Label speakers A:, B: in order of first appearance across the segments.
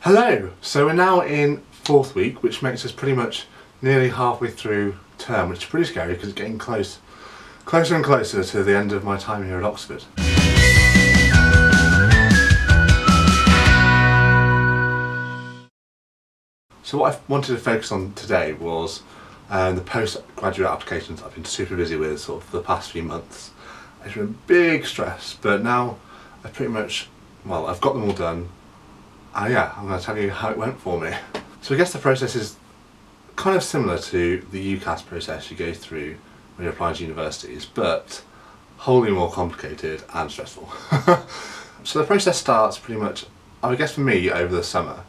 A: Hello! So we're now in 4th week, which makes us pretty much nearly halfway through term, which is pretty scary because it's getting closer and closer to the end of my time here at Oxford. So what I wanted to focus on today was the postgraduate applications I've been super busy with sort of for the past few months. It's been big stress, but now I've pretty much, well, I've got them all done. And yeah, I'm going to tell you how it went for me. So I guess the process is kind of similar to the UCAS process you go through when you're applying to universities, but wholly more complicated and stressful. So the process starts pretty much, I guess for me, over the summer,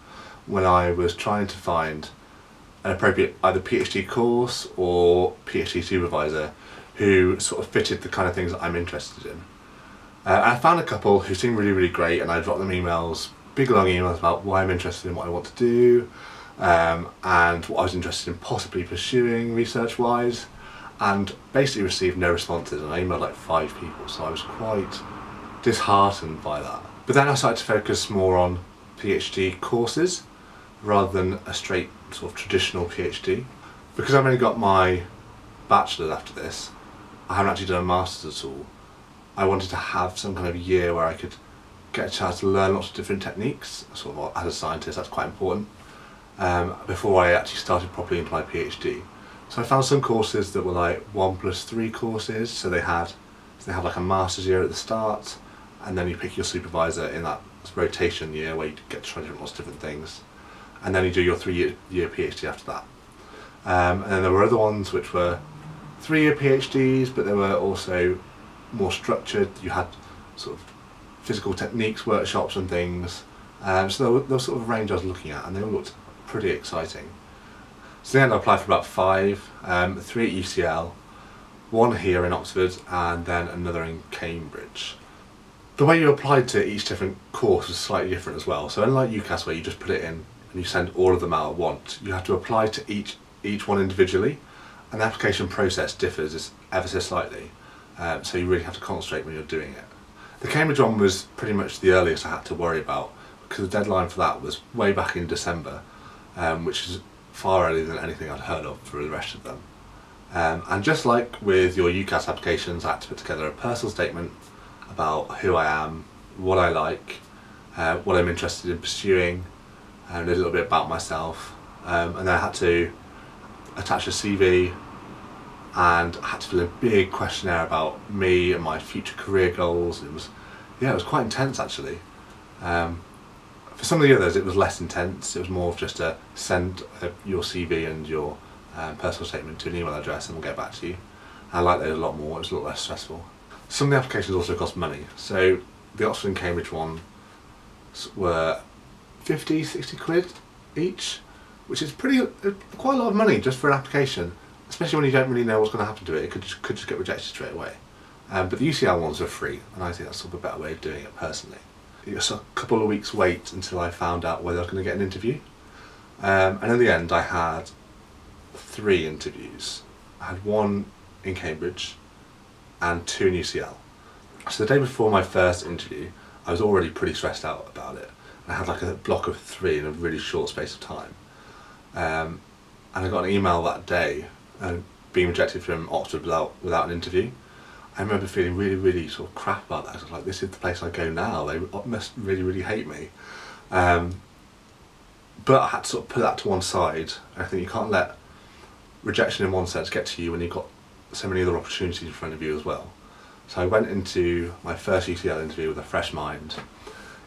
A: when I was trying to find an appropriate either PhD course or PhD supervisor who sort of fitted the kind of things that I'm interested in. I found a couple who seemed really great, and I dropped them emails, big long emails about why I'm interested in what I want to do, and what I was interested in possibly pursuing research wise, and basically received no responses, and I emailed like 5 people, so I was quite disheartened by that. But then I started to focus more on PhD courses rather than a straight sort of traditional PhD. Because I've only got my bachelor's after this, I haven't actually done a master's at all. I wanted to have some kind of year where I could get a chance to learn lots of different techniques, sort of as a scientist. That's quite important, before I actually started properly into my PhD. So I found some courses that were like 1+3 courses, so they have like a master's year at the start, and then you pick your supervisor in that rotation year where you get to try lots of different things, and then you do your 3-year PhD after that. And then there were other ones which were 3-year PhDs, but they were also more structured. You had sort of physical techniques workshops and things, so there was sort of a range I was looking at, and they all looked pretty exciting. So in the end I applied for about 5, 3 at UCL, 1 here in Oxford, and then another in Cambridge. The way you applied to each different course was slightly different as well. So unlike UCAS, where you just put it in and you send all of them out at once, you have to apply to each one individually, and the application process differs ever so slightly, so you really have to concentrate when you're doing it. The Cambridge one was pretty much the earliest I had to worry about, because the deadline for that was way back in December, which is far earlier than anything I'd heard of for the rest of them. And just like with your UCAS applications, I had to put together a personal statement about who I am, what I like, what I'm interested in pursuing, and a little bit about myself. And then I had to attach a CV, and I had to fill in a big questionnaire about me and my future career goals. It was quite intense actually. For some of the others it was less intense. It was more of just a send your CV and your personal statement to an email address and we'll get back to you. I liked those a lot more. It was a lot less stressful. Some of the applications also cost money. So the Oxford and Cambridge one were 50–60 quid each, which is quite a lot of money just for an application, especially when you don't really know what's going to happen to it. It could just get rejected straight away. But the UCL ones are free, and I think that's sort of a better way of doing it personally. It was a couple of weeks wait until I found out whether I was going to get an interview. And in the end I had 3 interviews. I had 1 in Cambridge and 2 in UCL. So the day before my first interview I was already pretty stressed out about it. I had like a block of 3 in a really short space of time. And I got an email that day being rejected from Oxford without an interview. I remember feeling really sort of crap about that. I was like, this is the place I go now, they must really hate me. But I had to sort of put that to one side. I think you can't let rejection in one sense get to you when you've got so many other opportunities in front of you as well. So I went into my first UCL interview with a fresh mind.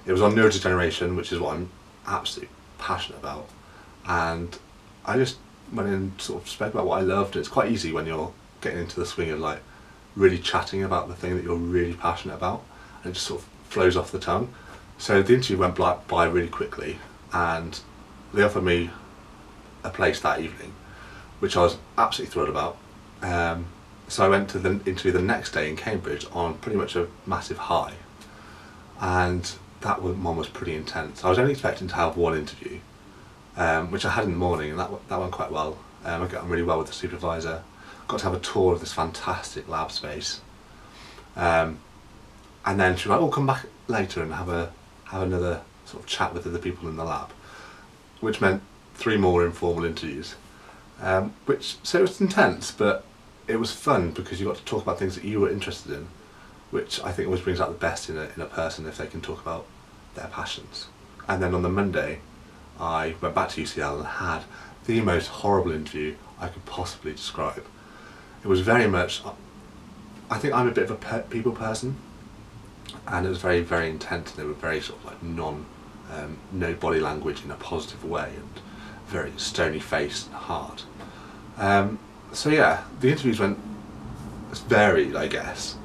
A: It was on neurodegeneration, which is what I'm absolutely passionate about, and I just went in and sort of spoke about what I loved. It's quite easy when you're getting into the swing of like really chatting about the thing that you're really passionate about, and it just sort of flows off the tongue. So the interview went by really quickly, and they offered me a place that evening, which I was absolutely thrilled about. So I went to the interview the next day in Cambridge on pretty much a massive high, and that one was pretty intense. I was only expecting to have 1 interview, which I had in the morning, and that went quite well. I got on really well with the supervisor. Got to have a tour of this fantastic lab space, and then she was like, "Oh, come back later and have another sort of chat with other people in the lab, which meant 3 more informal interviews. So it was intense, but it was fun because you got to talk about things that you were interested in, which I think always brings out the best in a person if they can talk about their passions. And then on the Monday, I went back to UCL and had the most horrible interview I could possibly describe. It was very much, I think I'm a bit of a people person, and it was very, very intense, and they were very sort of like no body language in a positive way, and very stony faced and hard. So yeah, the interviews went varied, I guess,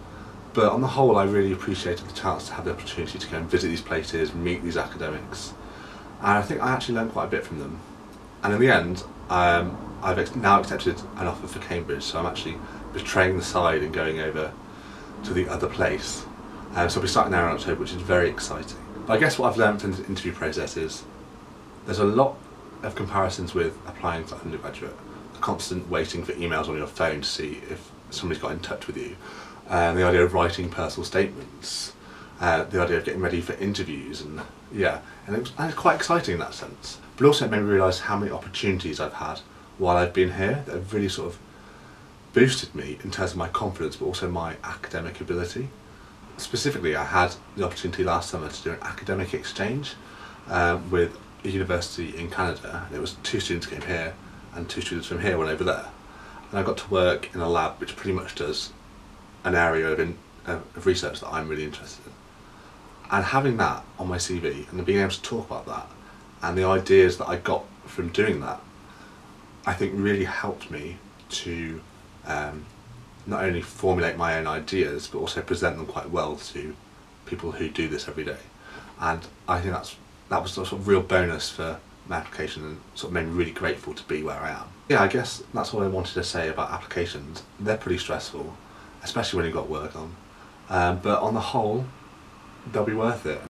A: but on the whole I really appreciated the chance to have the opportunity to go and visit these places, meet these academics, and I think I actually learned quite a bit from them. And in the end, I've now accepted an offer for Cambridge, so I'm actually betraying the side and going over to the other place. So I'll be starting there in October, which is very exciting. But I guess what I've learned from the interview process is there's a lot of comparisons with applying to undergraduate. The constant waiting for emails on your phone to see if somebody's got in touch with you. The idea of writing personal statements. The idea of getting ready for interviews, and yeah, and it was quite exciting in that sense. But also it made me realise how many opportunities I've had while I've been here that have really sort of boosted me in terms of my confidence, but also my academic ability. Specifically, I had the opportunity last summer to do an academic exchange with a university in Canada. And it was 2 students came here and 2 students from here went over there. And I got to work in a lab which pretty much does an area of research that I'm really interested in. And having that on my CV and being able to talk about that and the ideas that I got from doing that, I think really helped me to not only formulate my own ideas but also present them quite well to people who do this every day. And I think that was a sort of real bonus for my application, and sort of made me really grateful to be where I am. Yeah, I guess that's all I wanted to say about applications. They're pretty stressful, especially when you've got work on, but on the whole they'll be worth it.